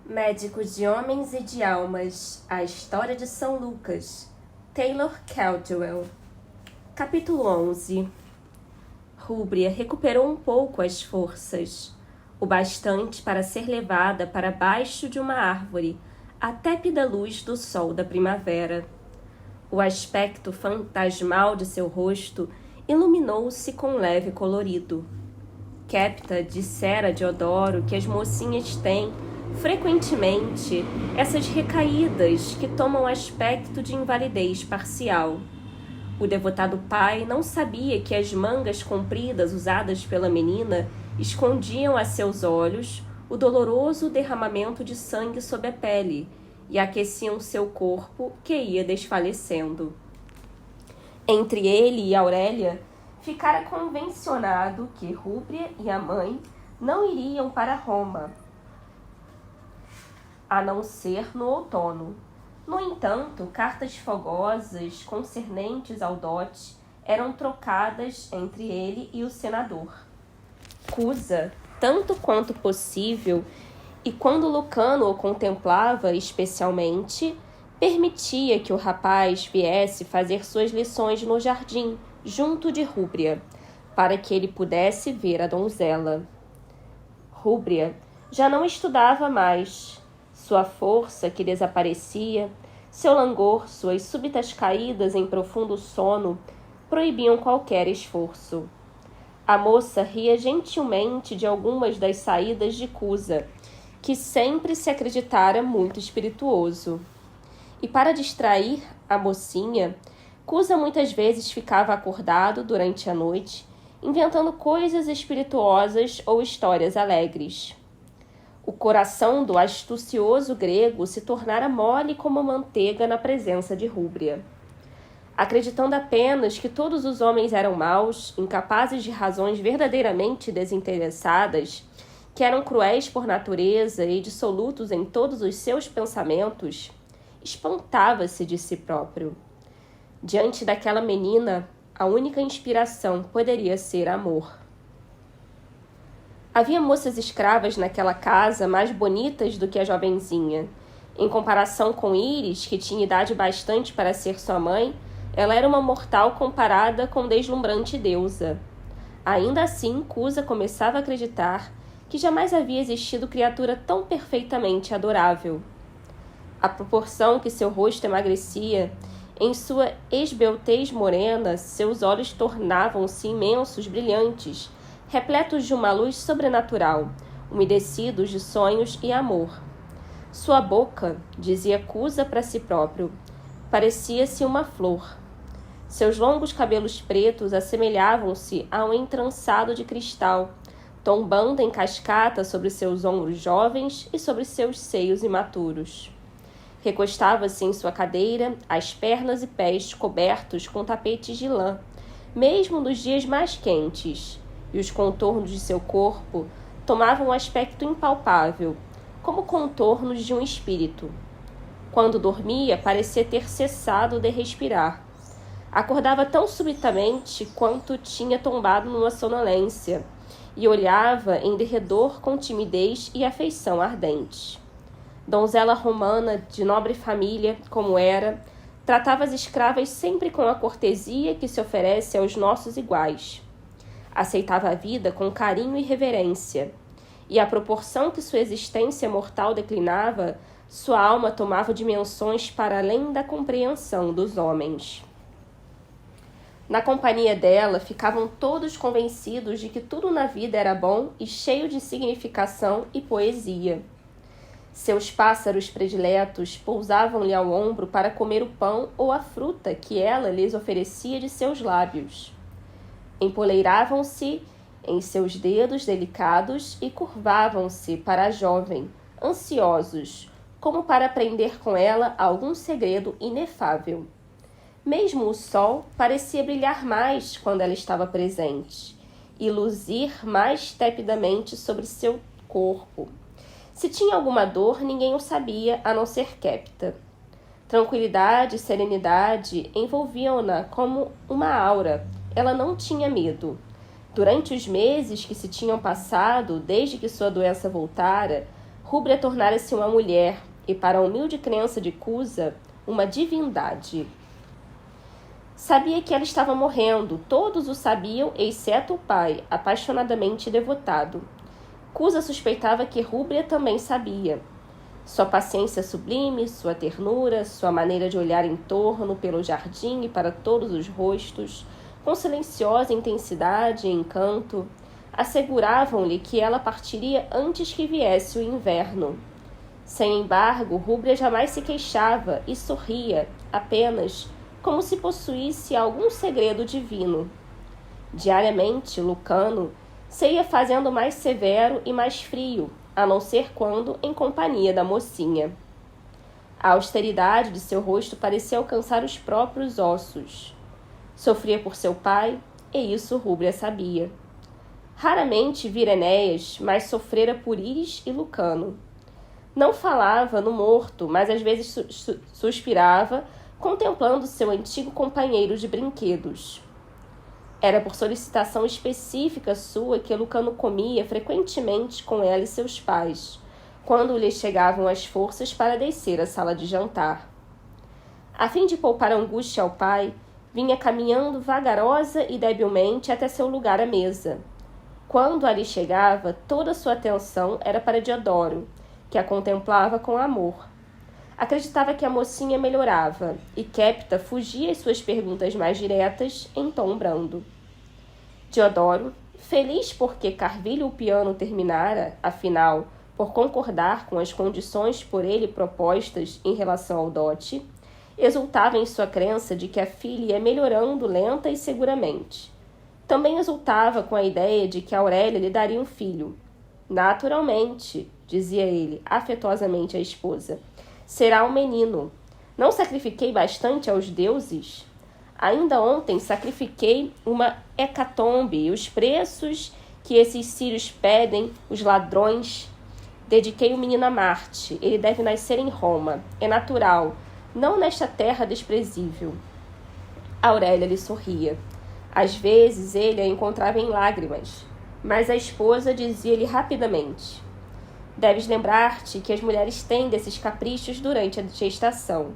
Médico de Homens e de Almas, a História de São Lucas, Taylor Caldwell. Capítulo 11. Rúbria recuperou um pouco as forças, o bastante para ser levada para baixo de uma árvore, à tépida luz do sol da primavera. O aspecto fantasmal de seu rosto iluminou-se com leve colorido. Kepta dissera a Diodoro que as mocinhas têm, frequentemente, essas recaídas que tomam aspecto de invalidez parcial. O devotado pai não sabia que as mangas compridas usadas pela menina escondiam a seus olhos o doloroso derramamento de sangue sob a pele e aqueciam seu corpo, que ia desfalecendo. Entre ele e Aurélia, ficara convencionado que Rúbria e a mãe não iriam para Roma, a não ser no outono. No entanto, cartas fogosas concernentes ao dote eram trocadas entre ele e o senador. Cusa, tanto quanto possível, e quando Lucano o contemplava especialmente, permitia que o rapaz viesse fazer suas lições no jardim, junto de Rúbria, para que ele pudesse ver a donzela. Rúbria já não estudava mais. Sua força, que desaparecia, seu langor, suas súbitas caídas em profundo sono, proibiam qualquer esforço. A moça ria gentilmente de algumas das saídas de Cusa, que sempre se acreditara muito espirituoso. E para distrair a mocinha, Cusa muitas vezes ficava acordado durante a noite, inventando coisas espirituosas ou histórias alegres. O coração do astucioso grego se tornara mole como manteiga na presença de Rúbria. Acreditando apenas que todos os homens eram maus, incapazes de razões verdadeiramente desinteressadas, que eram cruéis por natureza e dissolutos em todos os seus pensamentos, espantava-se de si próprio. Diante daquela menina, a única inspiração poderia ser amor. Havia moças escravas naquela casa mais bonitas do que a jovenzinha. Em comparação com Íris, que tinha idade bastante para ser sua mãe, ela era uma mortal comparada com deslumbrante deusa. Ainda assim, Cusa começava a acreditar que jamais havia existido criatura tão perfeitamente adorável. À proporção que seu rosto emagrecia, em sua esbeltez morena, seus olhos tornavam-se imensos, brilhantes, repletos de uma luz sobrenatural, umedecidos de sonhos e amor. Sua boca, dizia Cusa para si próprio, parecia-se uma flor. Seus longos cabelos pretos assemelhavam-se a um entrançado de cristal, tombando em cascata sobre seus ombros jovens e sobre seus seios imaturos. Recostava-se em sua cadeira, as pernas e pés cobertos com tapetes de lã, mesmo nos dias mais quentes, e os contornos de seu corpo tomavam um aspecto impalpável, como contornos de um espírito. Quando dormia, parecia ter cessado de respirar. Acordava tão subitamente quanto tinha tombado numa sonolência, e olhava em derredor com timidez e afeição ardente. Donzela romana de nobre família, como era, tratava as escravas sempre com a cortesia que se oferece aos nossos iguais. Aceitava a vida com carinho e reverência, e à proporção que sua existência mortal declinava, sua alma tomava dimensões para além da compreensão dos homens. Na companhia dela, ficavam todos convencidos de que tudo na vida era bom e cheio de significação e poesia. Seus pássaros prediletos pousavam-lhe ao ombro para comer o pão ou a fruta que ela lhes oferecia de seus lábios. Empoleiravam-se em seus dedos delicados e curvavam-se para a jovem, ansiosos, como para aprender com ela algum segredo inefável. Mesmo o sol parecia brilhar mais quando ela estava presente, e luzir mais tepidamente sobre seu corpo. Se tinha alguma dor, ninguém o sabia, a não ser Kepta. Tranquilidade e serenidade envolviam-na como uma aura. Ela não tinha medo. Durante os meses que se tinham passado, desde que sua doença voltara, Rúbria tornara-se uma mulher e, para a humilde crença de Cusa, uma divindade. Sabia que ela estava morrendo, todos o sabiam, exceto o pai, apaixonadamente devotado. Cusa suspeitava que Rúbria também sabia. Sua paciência sublime, sua ternura, sua maneira de olhar em torno, pelo jardim e para todos os rostos, com silenciosa intensidade e encanto, asseguravam-lhe que ela partiria antes que viesse o inverno. Sem embargo, Rúbria jamais se queixava e sorria, apenas como se possuísse algum segredo divino. Diariamente, Lucano se ia fazendo mais severo e mais frio, a não ser quando em companhia da mocinha. A austeridade de seu rosto parecia alcançar os próprios ossos. Sofria por seu pai, e isso Rúbria sabia. Raramente vira Enéas, mas sofrera por Íris e Lucano. Não falava no morto, mas às vezes suspirava, contemplando seu antigo companheiro de brinquedos. Era por solicitação específica sua que Lucano comia frequentemente com ela e seus pais, quando lhe chegavam as forças para descer à sala de jantar. A fim de poupar angústia ao pai, vinha caminhando vagarosa e debilmente até seu lugar à mesa. Quando ali chegava, toda sua atenção era para Diodoro, que a contemplava com amor. Acreditava que a mocinha melhorava, e Quépta fugia às suas perguntas mais diretas em tom brando. Diodoro, feliz porque Carvilho o piano terminara, afinal, por concordar com as condições por ele propostas em relação ao dote, exultava em sua crença de que a filha ia melhorando lenta e seguramente. Também exultava com a ideia de que Aurélia lhe daria um filho. Naturalmente, dizia ele, afetuosamente à esposa, será um menino. Não sacrifiquei bastante aos deuses? Ainda ontem sacrifiquei uma hecatombe e os preços que esses sírios pedem, os ladrões. Dediquei o menino a Marte. Ele deve nascer em Roma. É natural, não nesta terra desprezível. Aurélia lhe sorria. Às vezes ele a encontrava em lágrimas, mas a esposa dizia-lhe rapidamente: deves lembrar-te que as mulheres têm desses caprichos durante a gestação.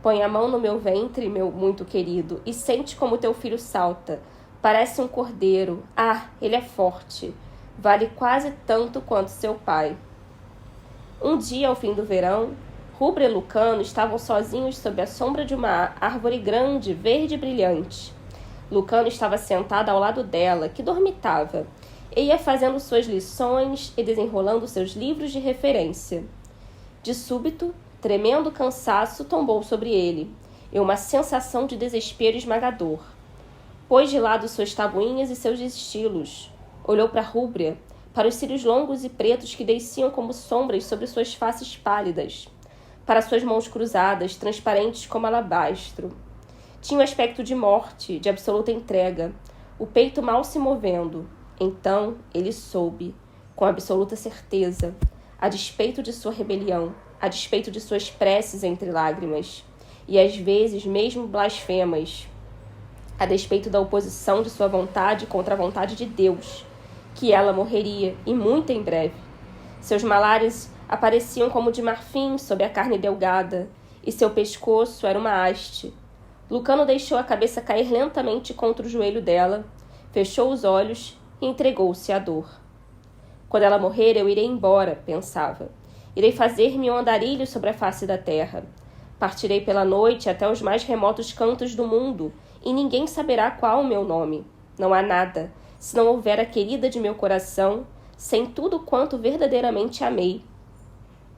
Põe a mão no meu ventre, meu muito querido, e sente como teu filho salta. Parece um cordeiro. Ah, ele é forte. Vale quase tanto quanto seu pai. Um dia, ao fim do verão, Rúbria e Lucano estavam sozinhos sob a sombra de uma árvore grande, verde e brilhante. Lucano estava sentado ao lado dela, que dormitava, e ia fazendo suas lições e desenrolando seus livros de referência. De súbito, tremendo cansaço tombou sobre ele, e uma sensação de desespero esmagador. Pôs de lado suas tabuinhas e seus estilos. Olhou para Rúbria, para os cílios longos e pretos que desciam como sombras sobre suas faces pálidas, para suas mãos cruzadas, transparentes como alabastro. Tinha um aspecto de morte, de absoluta entrega, o peito mal se movendo. Então ele soube, com absoluta certeza, a despeito de sua rebelião, a despeito de suas preces entre lágrimas, e às vezes mesmo blasfemas, a despeito da oposição de sua vontade contra a vontade de Deus, que ela morreria, e muito em breve. Seus malares apareciam como de marfim sob a carne delgada, e seu pescoço era uma haste. Lucano deixou a cabeça cair lentamente contra o joelho dela, fechou os olhos e entregou-se à dor. Quando ela morrer, eu irei embora, pensava. Irei fazer-me um andarilho sobre a face da terra. Partirei pela noite até os mais remotos cantos do mundo, e ninguém saberá qual o meu nome. Não há nada, se não houver a querida de meu coração, sem tudo quanto verdadeiramente amei.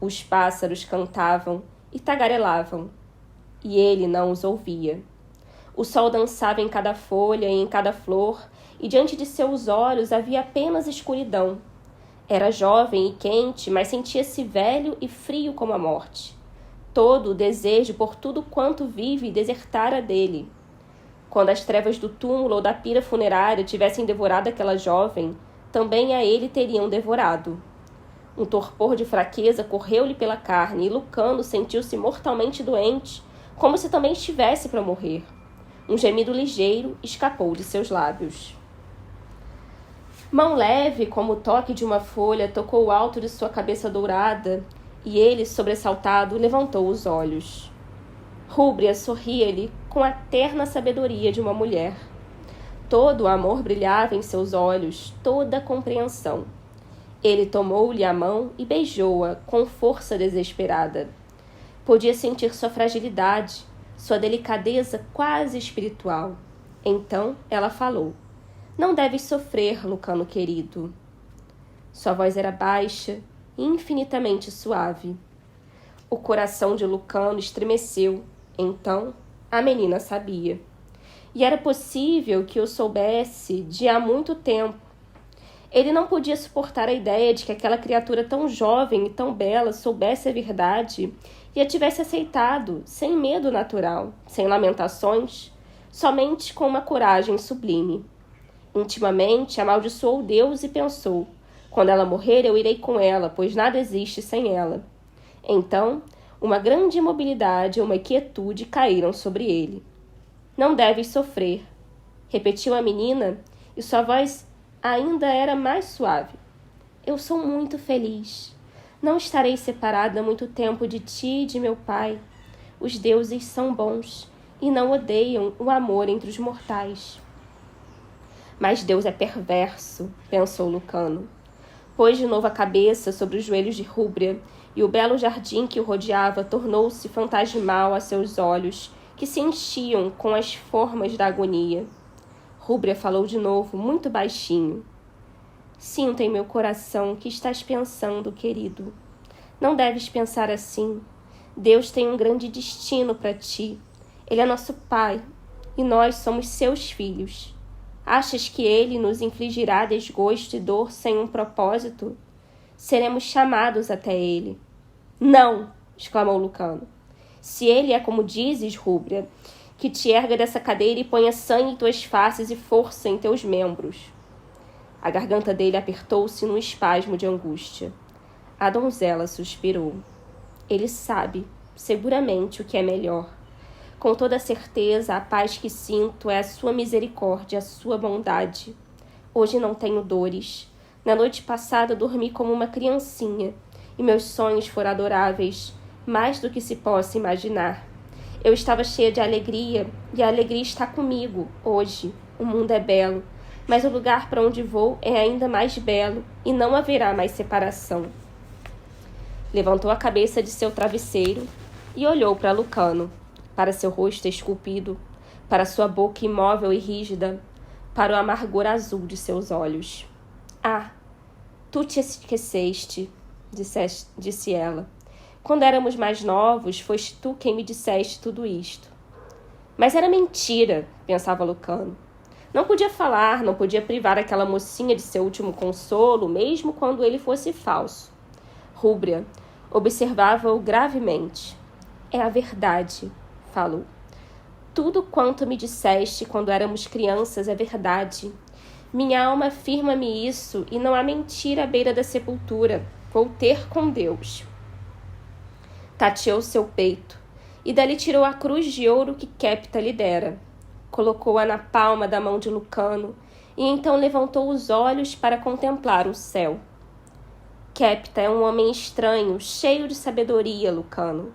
Os pássaros cantavam e tagarelavam, e ele não os ouvia. O sol dançava em cada folha e em cada flor, e diante de seus olhos havia apenas escuridão. Era jovem e quente, mas sentia-se velho e frio como a morte. Todo o desejo por tudo quanto vive desertara dele. Quando as trevas do túmulo ou da pira funerária tivessem devorado aquela jovem, também a ele teriam devorado. Um torpor de fraqueza correu-lhe pela carne, e Lucano sentiu-se mortalmente doente, como se também estivesse para morrer. Um gemido ligeiro escapou de seus lábios. Mão leve como o toque de uma folha tocou o alto de sua cabeça dourada, e ele, sobressaltado, levantou os olhos. Rúbria sorria-lhe com a terna sabedoria de uma mulher. Todo o amor brilhava em seus olhos, toda a compreensão. Ele tomou-lhe a mão e beijou-a com força desesperada. Podia sentir sua fragilidade, sua delicadeza quase espiritual. Então ela falou: "Não deves sofrer, Lucano querido." Sua voz era baixa e infinitamente suave. O coração de Lucano estremeceu. Então a menina sabia. E era possível que o soubesse de há muito tempo. Ele não podia suportar a ideia de que aquela criatura tão jovem e tão bela soubesse a verdade e a tivesse aceitado, sem medo natural, sem lamentações, somente com uma coragem sublime. Intimamente amaldiçoou Deus e pensou: quando ela morrer, eu irei com ela, pois nada existe sem ela. Então, uma grande imobilidade e uma quietude caíram sobre ele. "Não deves sofrer", repetiu a menina, e sua voz ainda era mais suave. "Eu sou muito feliz. Não estarei separada muito tempo de ti e de meu pai. Os deuses são bons e não odeiam o amor entre os mortais." "Mas Deus é perverso", pensou Lucano. Pôs de novo a cabeça sobre os joelhos de Rúbria, e o belo jardim que o rodeava tornou-se fantasmal a seus olhos, que se enchiam com as formas da agonia. Rúbria falou de novo, muito baixinho: "Sinto em meu coração que estás pensando, querido. Não deves pensar assim. Deus tem um grande destino para ti. Ele é nosso Pai, e nós somos seus filhos. Achas que ele nos infligirá desgosto e dor sem um propósito? Seremos chamados até ele." "Não!" exclamou Lucano. "Se ele é como dizes, Rúbria, que te erga dessa cadeira e ponha sangue em tuas faces e força em teus membros." A garganta dele apertou-se num espasmo de angústia. A donzela suspirou. "Ele sabe, seguramente, o que é melhor. Com toda certeza, a paz que sinto é a sua misericórdia, a sua bondade. Hoje não tenho dores. Na noite passada dormi como uma criancinha, e meus sonhos foram adoráveis, mais do que se possa imaginar. Eu estava cheia de alegria, e a alegria está comigo, hoje. O mundo é belo, mas o lugar para onde vou é ainda mais belo, e não haverá mais separação." Levantou a cabeça de seu travesseiro e olhou para Lucano, para seu rosto esculpido, para sua boca imóvel e rígida, para o amargor azul de seus olhos. "Ah, tu te esqueceste", disse ela. "Quando éramos mais novos, foste tu quem me disseste tudo isto." Mas era mentira, pensava Lucano. Não podia falar, não podia privar aquela mocinha de seu último consolo, mesmo quando ele fosse falso. Rúbria observava-o gravemente. "É a verdade", falou. "Tudo quanto me disseste quando éramos crianças é verdade. Minha alma afirma-me isso, e não há mentira à beira da sepultura. Vou ter com Deus." Tateou seu peito, e dali tirou a cruz de ouro que Quépta lhe dera. Colocou-a na palma da mão de Lucano, e então levantou os olhos para contemplar o céu. "Quépta é um homem estranho, cheio de sabedoria, Lucano.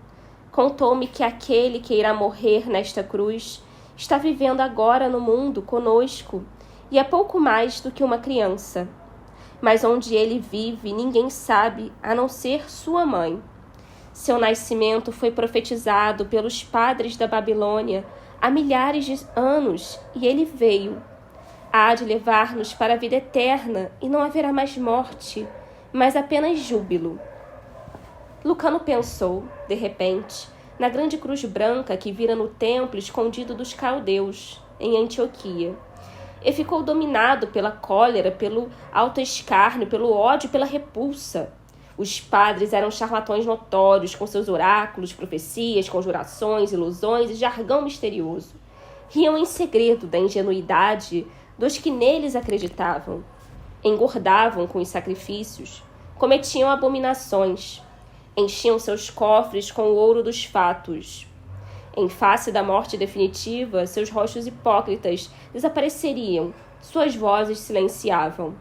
Contou-me que aquele que irá morrer nesta cruz está vivendo agora no mundo conosco, e é pouco mais do que uma criança. Mas onde ele vive, ninguém sabe, a não ser sua mãe. Seu nascimento foi profetizado pelos padres da Babilônia há milhares de anos, e ele veio. Há de levar-nos para a vida eterna, e não haverá mais morte, mas apenas júbilo." Lucano pensou, de repente, na grande cruz branca que vira no templo escondido dos caldeus, em Antioquia, e ficou dominado pela cólera, pelo alto escárnio, pelo ódio, pela repulsa. Os padres eram charlatões notórios, com seus oráculos, profecias, conjurações, ilusões e jargão misterioso. Riam em segredo da ingenuidade dos que neles acreditavam. Engordavam com os sacrifícios, cometiam abominações, enchiam seus cofres com o ouro dos fatos. Em face da morte definitiva, seus rostos hipócritas desapareceriam, suas vozes silenciavam.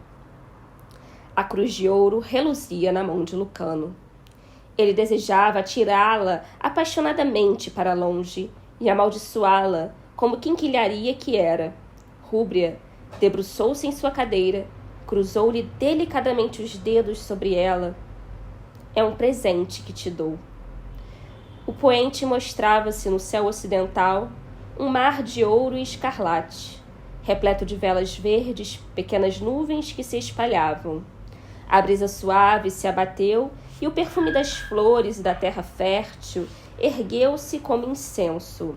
A cruz de ouro reluzia na mão de Lucano. Ele desejava atirá-la apaixonadamente para longe e amaldiçoá-la como quinquilharia que era. Rúbria debruçou-se em sua cadeira, cruzou-lhe delicadamente os dedos sobre ela. É um presente que te dou. O poente mostrava-se no céu ocidental, um mar de ouro e escarlate, repleto de velas verdes, pequenas nuvens que se espalhavam. A brisa suave se abateu e o perfume das flores e da terra fértil ergueu-se como incenso.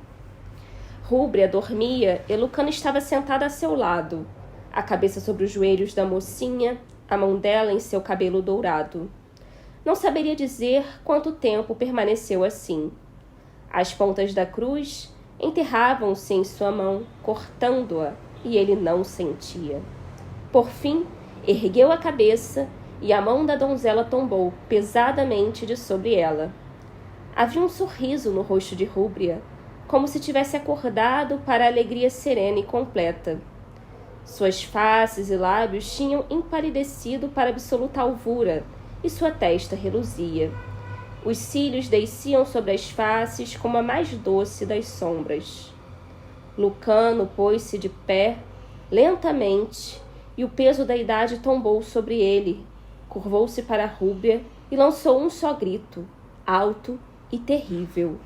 Rúbria dormia e Lucano estava sentada a seu lado, a cabeça sobre os joelhos da mocinha, a mão dela em seu cabelo dourado. Não saberia dizer quanto tempo permaneceu assim. As pontas da cruz enterravam-se em sua mão, cortando-a, e ele não sentia. Por fim, ergueu a cabeça e a mão da donzela tombou pesadamente de sobre ela. Havia um sorriso no rosto de Rúbria, como se tivesse acordado para a alegria serena e completa. Suas faces e lábios tinham empalidecido para absoluta alvura, e sua testa reluzia. Os cílios desciam sobre as faces como a mais doce das sombras. Lucano pôs-se de pé, lentamente, e o peso da idade tombou sobre ele. Curvou-se para a Rúbria e lançou um só grito, alto e terrível.